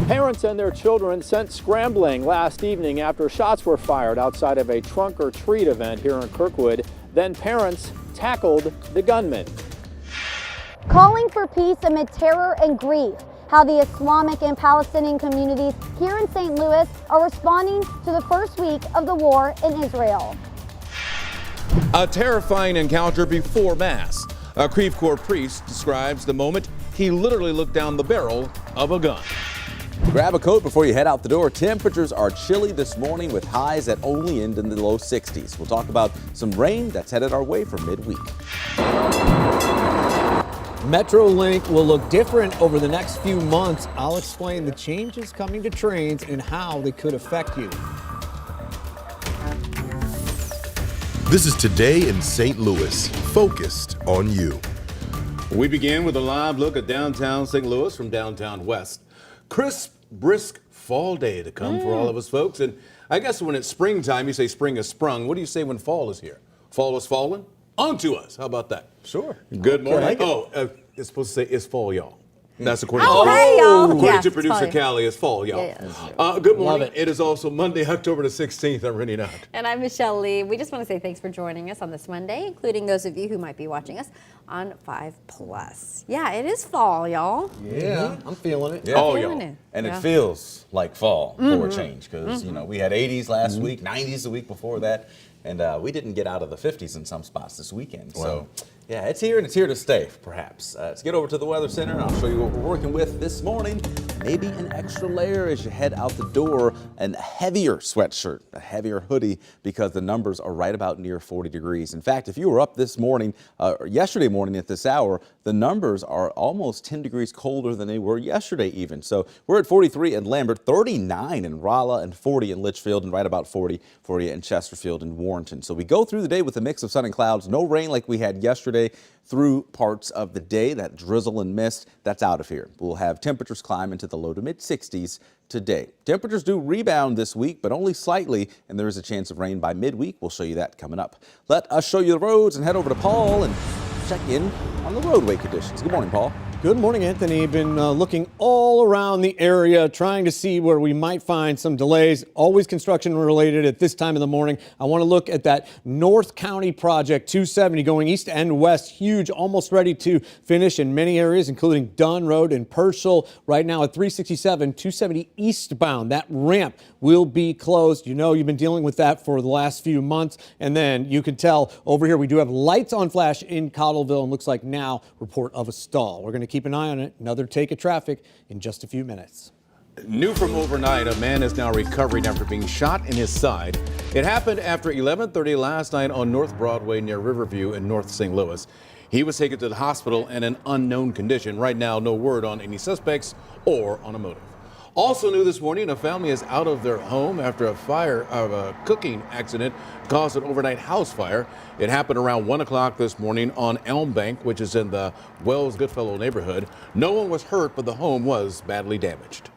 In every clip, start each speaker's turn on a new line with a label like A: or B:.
A: Parents and their children sent scrambling last evening after shots were fired outside of a trunk or treat event here in Kirkwood. Then parents tackled the gunman.
B: Calling for peace amid terror and grief. How the Islamic and Palestinian communities here in St. Louis are responding to the first week of the war in Israel.
C: A terrifying encounter before Mass. A Kirkwood priest describes the moment he literally looked down the barrel of a gun.
D: Grab a coat before you head out the door. Temperatures are chilly this morning with highs that only end in the low 60s. We'll talk about some rain that's headed our way for midweek.
E: Metrolink will look different over the next few months. I'll explain the changes coming to trains and how they could affect you.
F: This is Today in St. Louis, focused on you.
C: We begin with a live look at downtown St. Louis from downtown west. Crisp, brisk fall day to come for all of us folks. And I guess when it's springtime, you say spring has sprung. What do you say when fall is here? Fall has fallen onto us. How about that?
D: Sure.
C: Good morning.
D: Like
C: It's supposed to say it's fall, y'all. That's according to producer Callie, it's fall, y'all. Good morning. It is also Monday, October the 16th. I'm Rennie Knott.
G: And I'm Michelle Lee. We just want to say thanks for joining us on this Monday, including those of you who might be watching us on 5+. Yeah, it is fall, y'all.
E: Yeah, I'm feeling it.
D: Yeah.
C: Oh, y'all.
D: And it feels like fall for a change because, you know, we had 80s last week, 90s the week before that, and we didn't get out of the 50s in some spots this weekend. Wow. So, yeah, it's here and it's here to stay, perhaps. Let's get over to the Weather Center and I'll show you what we're working with this morning. Maybe an extra layer as you head out the door, and a heavier sweatshirt, a heavier hoodie, because the numbers are right about near 40 degrees. In fact, if you were up this morning, or yesterday morning at this hour, the numbers are almost 10 degrees colder than they were yesterday even. So we're at 43 in Lambert, 39 in Rolla, and 40 in Litchfield, and right about 40 for you in Chesterfield and Warrenton. So we go through the day with a mix of sun and clouds, no rain like we had yesterday through parts of the day. That drizzle and mist, that's out of here. We'll have temperatures climb into the low to mid 60s today. Temperatures do rebound this week, but only slightly, and there is a chance of rain by midweek. We'll show you that coming up. Let us show you the roads and head over to Paul and check in on the roadway conditions. Good morning, Paul.
E: Good morning, Anthony. Been looking all around the area, trying to see where we might find some delays. Always construction related at this time of the morning. I want to look at that North County project 270 going east and west. Huge, almost ready to finish in many areas, including Dunn Road and Purcell. Right now at 367, 270 eastbound. That ramp will be closed. You know, you've been dealing with that for the last few months. And then you can tell over here we do have lights on flash in Cottleville, and looks like now report of a stall. We're going to keep an eye on it. Another take of traffic in just a few minutes.
C: New from overnight, a man is now recovering after being shot in his side. It happened after 11:30 last night on North Broadway near Riverview in North St. Louis. He was taken to the hospital in an unknown condition. Right now, no word on any suspects or on a motive. Also new this morning, a family is out of their home after a cooking accident caused an overnight house fire. It happened around 1 o'clock this morning on Elm Bank, which is in the Wells Goodfellow neighborhood. No one was hurt, but the home was badly damaged.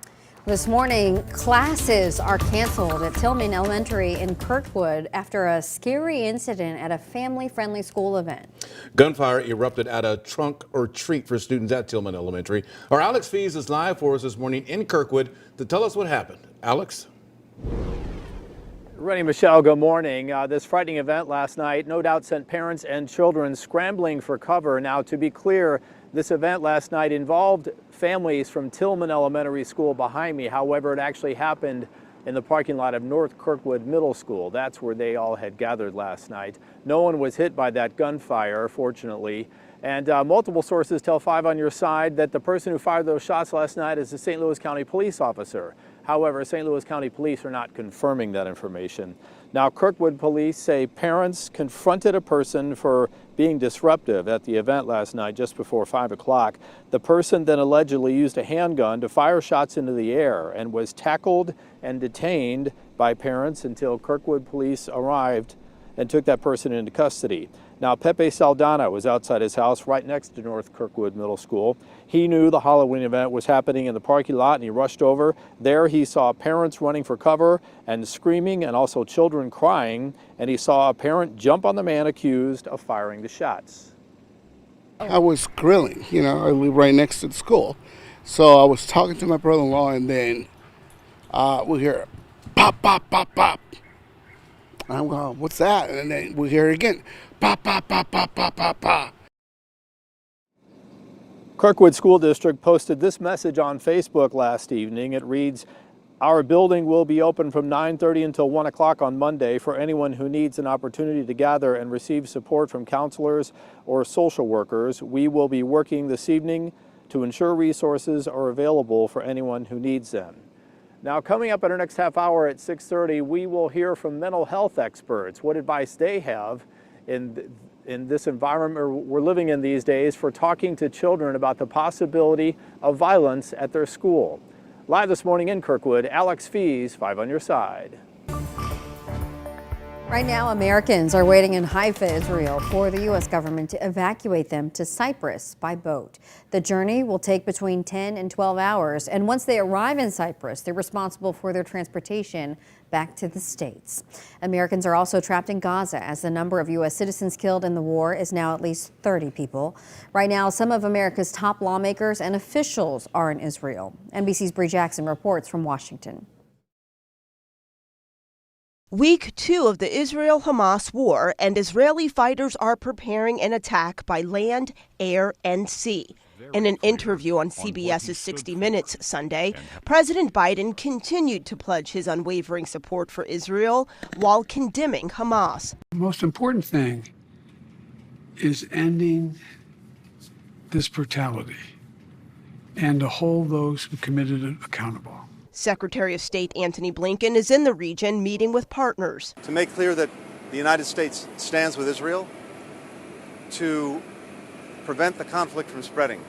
G: This morning, classes are canceled at Tillman Elementary in Kirkwood after a scary incident at a family-friendly school event.
C: Gunfire erupted at a trunk or treat for students at Tillman Elementary. Our Alex Fees is live for us this morning in Kirkwood to tell us what happened. Alex?
A: Rennie, Michelle, good morning. This frightening event last night no doubt sent parents and children scrambling for cover. Now, to be clear, this event last night involved families from Tillman Elementary School behind me. However, it actually happened in the parking lot of North Kirkwood Middle School. That's where they all had gathered last night. No one was hit by that gunfire, fortunately. And multiple sources tell 5 on Your Side that the person who fired those shots last night is a St. Louis County police officer. However, St. Louis County police are not confirming that information. Now, Kirkwood police say parents confronted a person for being disruptive at the event last night just before 5 o'clock. The person then allegedly used a handgun to fire shots into the air and was tackled and detained by parents until Kirkwood police arrived and took that person into custody. Now, Pepe Saldana was outside his house right next to North Kirkwood Middle School. He knew the Halloween event was happening in the parking lot and he rushed over. There he saw parents running for cover and screaming, and also children crying, and he saw a parent jump on the man accused of firing the shots.
H: I was grilling, you know, I live right next to the school. So I was talking to my brother-in-law, and then we hear pop, pop, pop, pop. And I'm going, what's that? And then we hear it again, pop, pop, pop, pop, pop, pop, pop.
A: Kirkwood School District posted this message on Facebook last evening. It reads, "Our building will be open from 9:30 until 1 o'clock on Monday for anyone who needs an opportunity to gather and receive support from counselors or social workers. We will be working this evening to ensure resources are available for anyone who needs them." Now, coming up in our next half hour at 6:30, we will hear from mental health experts what advice they have in this environment we're living in these days for talking to children about the possibility of violence at their school. Live this morning in Kirkwood, Alex Fees, 5 on your side.
G: Right now, Americans are waiting in Haifa, Israel, for the U.S. government to evacuate them to Cyprus by boat. The journey will take between 10 and 12 hours, and once they arrive in Cyprus, they're responsible for their transportation back to the States. Americans are also trapped in Gaza as the number of U.S. citizens killed in the war is now at least 30 people. Right now, some of America's top lawmakers and officials are in Israel. NBC's Bree Jackson reports from Washington.
I: Week 2 of the Israel-Hamas war, and Israeli fighters are preparing an attack by land, air, and sea. In an interview on CBS's 60 Minutes Sunday, President Biden continued to pledge his unwavering support for Israel while condemning Hamas.
J: The most important thing is ending this brutality and to hold those who committed it accountable.
I: Secretary of State Antony Blinken is in the region meeting with partners.
K: To make clear that the United States stands with Israel to prevent the conflict from spreading.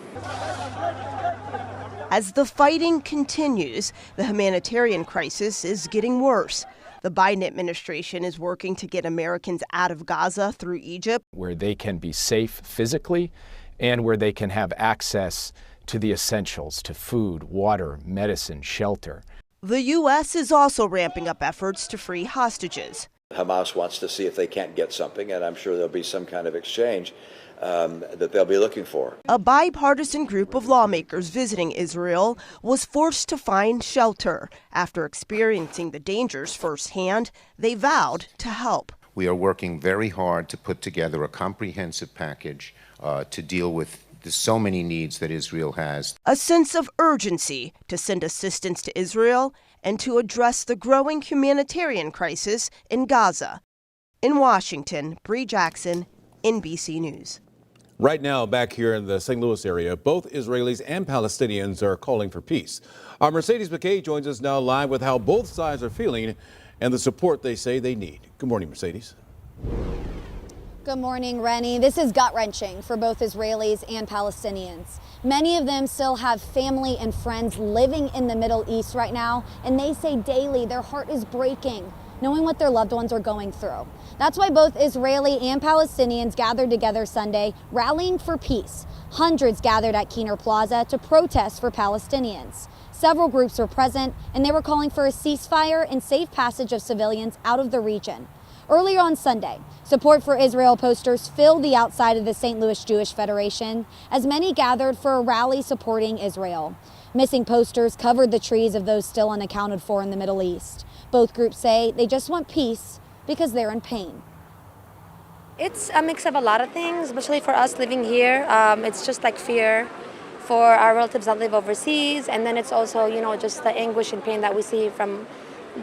I: As the fighting continues, the humanitarian crisis is getting worse. The Biden administration is working to get Americans out of Gaza through Egypt,
L: where they can be safe physically and where they can have access to the essentials, to food, water, medicine, shelter.
I: The U.S. is also ramping up efforts to free hostages.
M: Hamas wants to see if they can't get something, and I'm sure there'll be some kind of exchange that they'll be looking for.
I: A bipartisan group of lawmakers visiting Israel was forced to find shelter. After experiencing the dangers firsthand, they vowed to help.
N: We are working very hard to put together a comprehensive package to deal with so many needs that Israel has.
I: A sense of urgency to send assistance to Israel and to address the growing humanitarian crisis in Gaza. In Washington, Bree Jackson, NBC News.
C: Right now, back here in the St. Louis area, both Israelis and Palestinians are calling for peace. Our Mercedes McKay joins us now live with how both sides are feeling and the support they say they need. Good morning, Mercedes.
B: Good morning, Rennie. This is gut-wrenching for both Israelis and Palestinians. Many of them still have family and friends living in the Middle East right now, and they say daily their heart is breaking, knowing what their loved ones are going through. That's why both Israeli and Palestinians gathered together Sunday, rallying for peace. Hundreds gathered at Keener Plaza to protest for Palestinians. Several groups were present, and they were calling for a ceasefire and safe passage of civilians out of the region. Earlier on Sunday, support for Israel posters filled the outside of the St. Louis Jewish Federation as many gathered for a rally supporting Israel. Missing posters covered the trees of those still unaccounted for in the Middle East. Both groups say they just want peace because they're in pain.
O: It's a mix of a lot of things, especially for us living here. It's just like fear for our relatives that live overseas, and then it's also, just the anguish and pain that we see from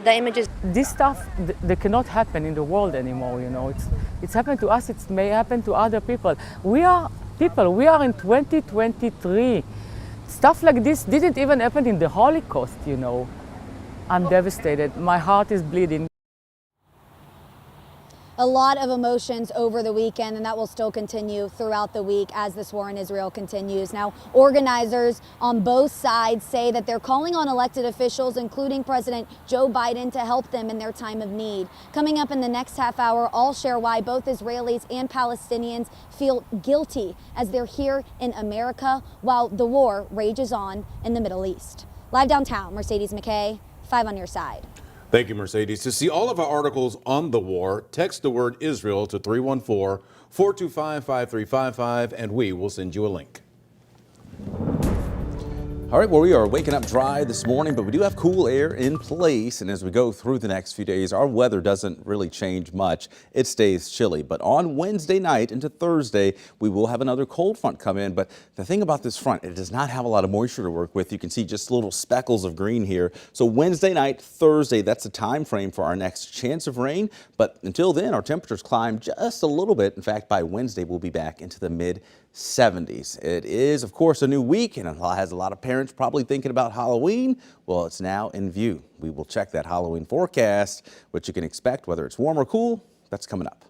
O: the images.
P: This stuff that cannot happen in the world anymore. It's happened to us. It may happen to other people. We are people. We are in 2023. Stuff like this didn't even happen in the Holocaust. I'm devastated. My heart is bleeding.
B: A lot of emotions over the weekend, and that will still continue throughout the week as this war in Israel continues. Now, organizers on both sides say that they're calling on elected officials, including President Joe Biden, to help them in their time of need. Coming up in the next half hour, I'll share why both Israelis and Palestinians feel guilty as they're here in America while the war rages on in the Middle East. Live downtown, Mercedes McKay, 5 on your side.
C: Thank you, Mercedes. To see all of our articles on the war, text the word Israel to 314-425-5355, and we will send you a link.
D: All right, well, we are waking up dry this morning, but we do have cool air in place. And as we go through the next few days, our weather doesn't really change much. It stays chilly. But on Wednesday night into Thursday, we will have another cold front come in. But the thing about this front, it does not have a lot of moisture to work with. You can see just little speckles of green here. So Wednesday night, Thursday, that's the time frame for our next chance of rain. But until then, our temperatures climb just a little bit. In fact, by Wednesday, we'll be back into the mid-70s. It is, of course, a new week, and it has a lot of parents probably thinking about Halloween. Well, it's now in view. We will check that Halloween forecast, what you can expect, whether it's warm or cool. That's coming up.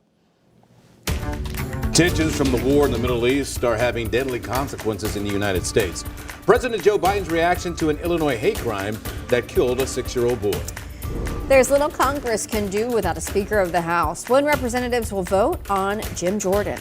C: Tensions from the war in the Middle East are having deadly consequences in the United States. President Joe Biden's reaction to an Illinois hate crime that killed a 6-year-old boy.
G: There's little Congress can do without a Speaker of the House when representatives will vote on Jim Jordan.